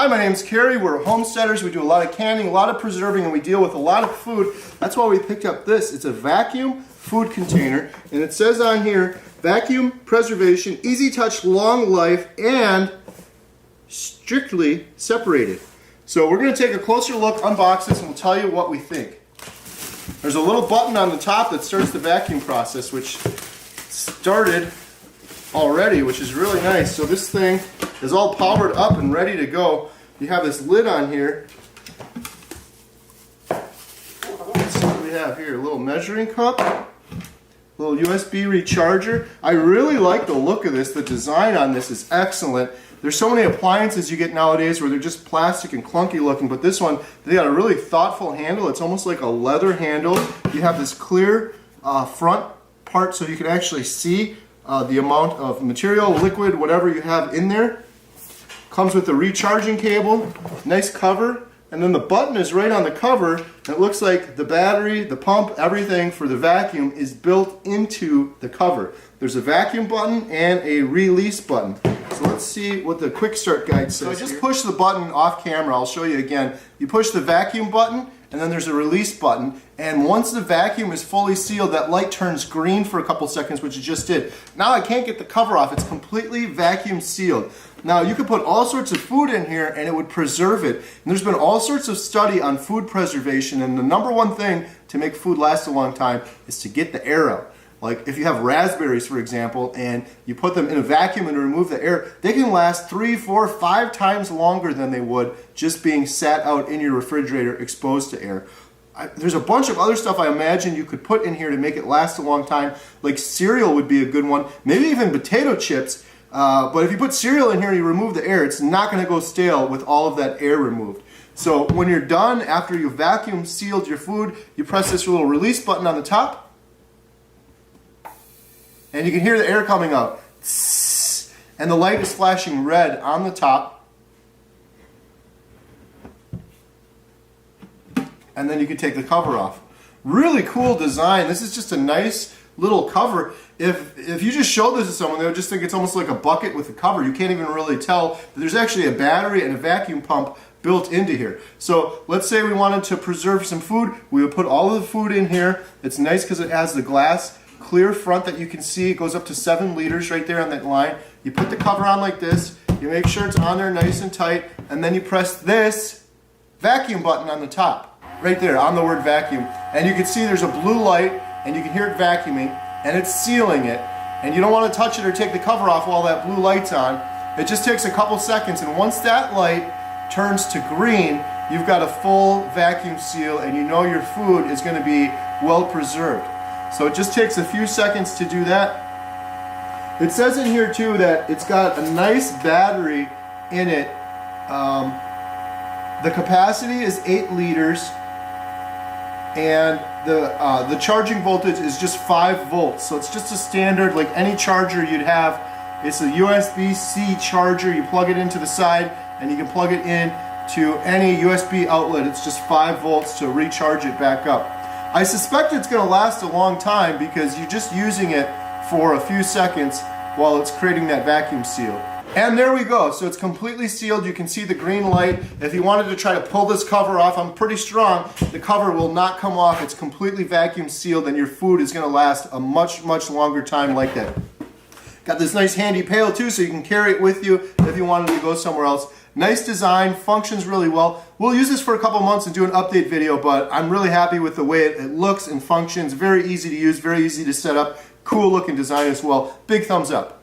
Hi, my name's Kerry. We're homesteaders. We do a lot of canning, a lot of preserving, and we deal with a lot of food. That's why we picked up this. It's a vacuum food container, and it says on here, vacuum preservation, easy touch, long life, and strictly separated. So we're going to take a closer look, unbox this, and we'll tell you what we think. There's a little button on the top that starts the vacuum process, which started already, which is really nice. So this thing is all powered up and ready to go. You have this lid on here. Let's see what we have here. A little measuring cup, a little USB recharger. I really like the look of this. The design on this is excellent. There's so many appliances you get nowadays where they're just plastic and clunky looking, but this one, they got a really thoughtful handle. It's almost like a leather handle. You have this clear front part so you can actually see the amount of material, liquid, whatever you have in there. Comes with a recharging cable, nice cover, and then the button is right on the cover. And it looks like the battery, the pump, everything for the vacuum is built into the cover. There's a vacuum button and a release button. So let's see what the quick start guide says. So I just push the button off camera. I'll show you again. You push the vacuum button, and then there's a release button, and once the vacuum is fully sealed, that light turns green for a couple seconds, which it just did. Now I can't get the cover off. It's completely vacuum sealed. Now you could put all sorts of food in here and it would preserve it. And there's been all sorts of study on food preservation, and the number one thing to make food last a long time is to get the air out. Like if you have raspberries, for example, and you put them in a vacuum and remove the air, they can last 3, 4, 5 times longer than they would just being sat out in your refrigerator exposed to air. There's a bunch of other stuff I imagine you could put in here to make it last a long time. Like cereal would be a good one, maybe even potato chips. But if you put cereal in here and you remove the air, it's not going to go stale with all of that air removed. So when you're done, after you've vacuum sealed your food, you press this little release button on the top, and you can hear the air coming out. And the light is flashing red on the top. And then you can take the cover off. Really cool design. This is just a nice little cover. If you just show this to someone, they would just think it's almost like a bucket with a cover. You can't even really tell that there's actually a battery and a vacuum pump built into here. So let's say we wanted to preserve some food. We would put all of the food in here. It's nice because it has the glass clear front that you can see. It goes up to 7 liters right there on that line. You put the cover on like this. You make sure it's on there nice and tight, and then you press this vacuum button on the top, right there on the word vacuum. And you can see there's a blue light, and you can hear it vacuuming, and it's sealing it. And you don't want to touch it or take the cover off while that blue light's on. It just takes a couple seconds, and once that light turns to green, you've got a full vacuum seal, and you know your food is going to be well preserved. So it just takes a few seconds to do that. It says in here too that it's got a nice battery in it. The capacity is 8 liters, and the charging voltage is just 5 volts. So it's just a standard, like any charger you'd have. It's a USB-C charger. You plug it into the side, and you can plug it in to any USB outlet. It's just 5 volts to recharge it back up. I suspect it's going to last a long time because you're just using it for a few seconds while it's creating that vacuum seal. And there we go. So it's completely sealed. You can see the green light. If you wanted to try to pull this cover off, I'm pretty strong, the cover will not come off. It's completely vacuum sealed, and your food is going to last a much, much longer time like that. Got this nice handy pail too, so you can carry it with you if you wanted to go somewhere else. Nice design, functions really well. We'll use this for a couple months and do an update video, but I'm really happy with the way it looks and functions. Very easy to use, very easy to set up. Cool looking design as well. Big thumbs up.